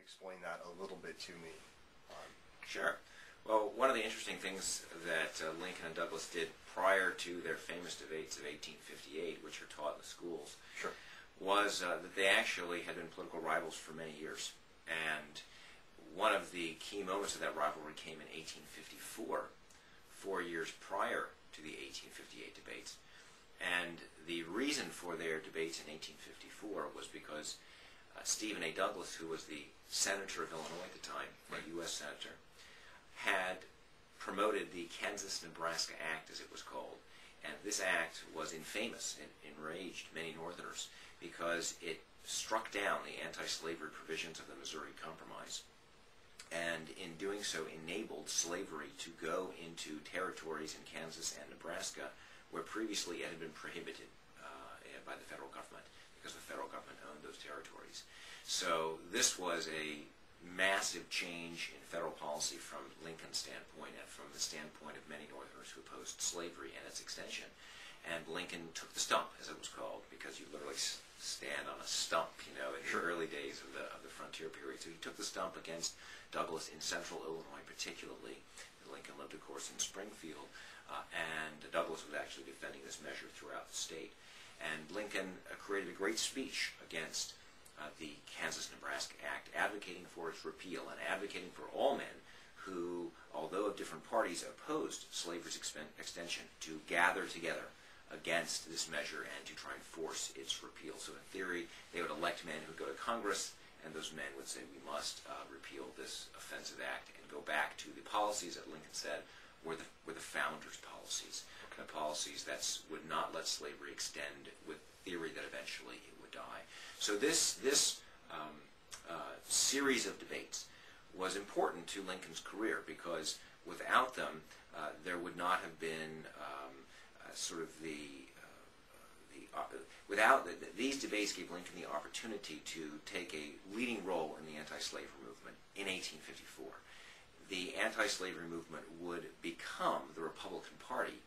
explain that a little bit to me? Sure. Well, one of the interesting things that Lincoln and Douglas did prior to their famous debates of 1858, which are taught in the schools, Sure. was that they actually had been political rivals for many years. And one of the key moments of that rivalry came in 1854, 4 years prior to the 1858 debates. And the reason for their debates in 1854 was because Stephen A. Douglas, who was the senator of Illinois at the time, a U.S. senator, had promoted the Kansas-Nebraska Act, as it was called. And this act was infamous and enraged many Northerners because it struck down the anti-slavery provisions of the Missouri Compromise, and in doing so enabled slavery to go into territories in Kansas and Nebraska where previously it had been prohibited by the federal government, because the federal government owned those territories. So this was a massive change in federal policy from Lincoln's standpoint and from the standpoint of many Northerners who opposed slavery and its extension. And Lincoln took the stump, as it was called, because you literally stand on a stump, in the early days of the frontier period. So he took the stump against Douglas in central Illinois particularly. Lincoln lived, of course, in Springfield, and Douglas was actually defending this measure throughout the state. And Lincoln created a great speech against the Kansas-Nebraska Act, advocating for its repeal and advocating for all men who, although of different parties, opposed slavery's extension, to gather together against this measure and to try and force its repeal. So in theory, they would elect men who would go to Congress, and those men would say, we must repeal this offensive act and go back to the policies that Lincoln said were the founders' policies, the policies that would not let slavery extend, with theory that eventually it would die. So this series of debates was important to Lincoln's career, because without them, there would not have been these debates gave Lincoln the opportunity to take a leading role in the anti-slavery movement in 1854. The anti-slavery movement would become the Republican Party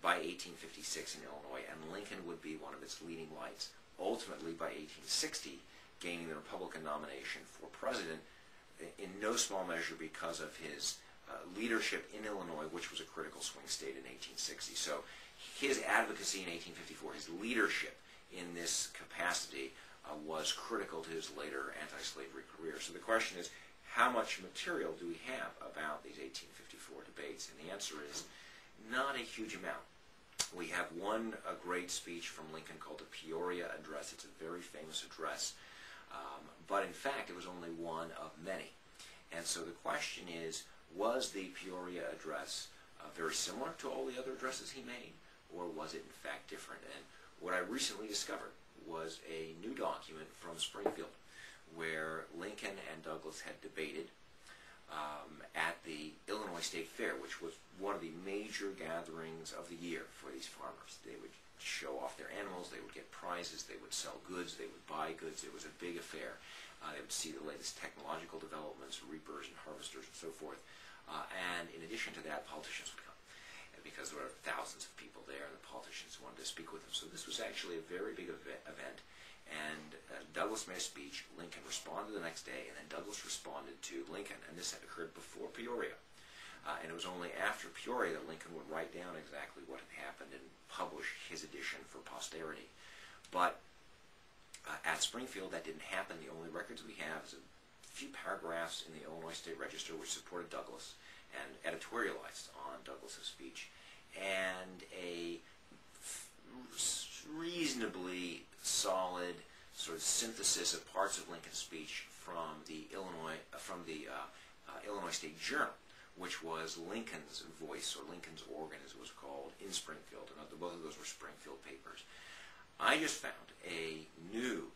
by 1856 in Illinois, and Lincoln would be one of its leading lights. Ultimately, by 1860, gaining the Republican nomination for president, in no small measure because of his leadership in Illinois, which was a critical swing state in 1860. So his advocacy in 1854, his leadership in this capacity, was critical to his later anti-slavery career. So the question is, how much material do we have about these 1854 debates? And the answer is not a huge amount. We have one great speech from Lincoln called the Peoria Address. It's a very famous address, but in fact it was only one of many. And so the question is, was the Peoria Address very similar to all the other addresses he made, or was it in fact different? And what I recently discovered was a new document from Springfield, where Lincoln and Douglas had debated at the Illinois State Fair, which was one of the major gatherings of the year for these farmers. They would show off their animals, they would get prizes, they would sell goods, they would buy goods. It was a big affair. They would see the latest technological developments, reapers and harvesters and so forth. And in addition to that, politicians would come, because there were thousands of people there, and the politicians wanted to speak with them. So this was actually a very big event. And Douglas made a speech, Lincoln responded the next day, and then Douglas responded to Lincoln, and this had occurred before Peoria. And it was only after Peoria that Lincoln would write down exactly what had happened and publish his edition for posterity. But at Springfield, that didn't happen. The only records we have is a few paragraphs in the Illinois State Register which supported Douglas and editorialized on Douglas's speech, and a reasonably solid sort of synthesis of parts of Lincoln's speech from the Illinois State Journal, which was Lincoln's voice, or Lincoln's organ as it was called, in Springfield. And both of those were Springfield papers. I just found a new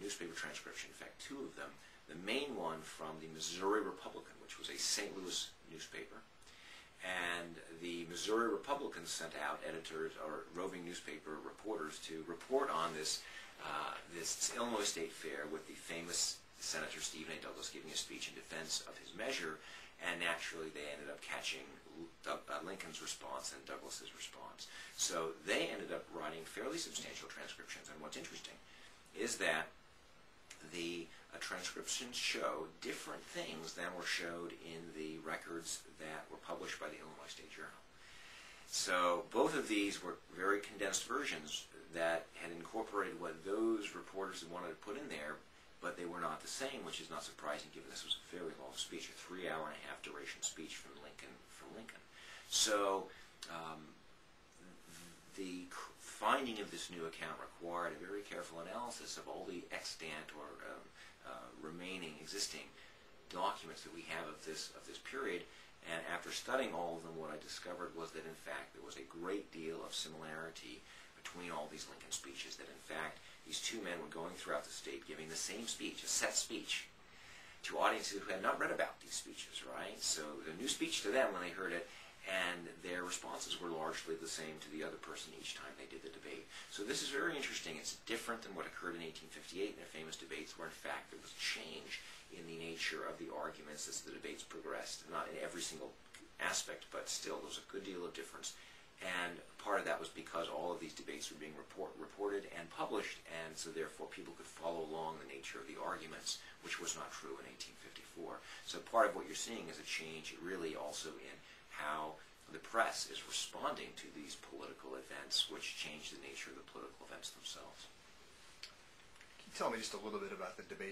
newspaper transcription, in fact two of them, the main one from the Missouri Republican, which was a St. Louis newspaper. And the Missouri Republican sent out editors or roving newspaper reporters to report on this Illinois State Fair with the famous Senator Stephen A. Douglas giving a speech in defense of his measure, and naturally they ended up catching Lincoln's response and Douglas's response. So they ended up writing fairly substantial transcriptions, and what's interesting is that the transcriptions show different things than were showed in the records that were published by the Illinois State Journal. So both of these were very condensed versions that had incorporated what those reporters had wanted to put in there, but they were not the same, which is not surprising given this was a very long speech, a 3-hour-and-a-half duration speech from Lincoln. So the finding of this new account required a very careful analysis of all the extant or remaining existing documents that we have of this period. And after studying all of them, what I discovered was that, in fact, there was a great deal of similarity between all these Lincoln speeches, that, in fact, these two men were going throughout the state giving the same speech, a set speech, to audiences who had not read about these speeches, right? So the new speech to them when they heard it, and their responses were largely the same to the other person each time they did the debate. So this is very interesting. It's different than what occurred in 1858 in their famous debates, where, in fact, there was change in the nature of the arguments as the debates progressed. Not in every single aspect, but still, there was a good deal of difference. And part of that was because all of these debates were being reported and published, and so therefore people could follow along the nature of the arguments, which was not true in 1854. So part of what you're seeing is a change really also in how the press is responding to these political events, which change the nature of the political events themselves. Can you tell me just a little bit about the debate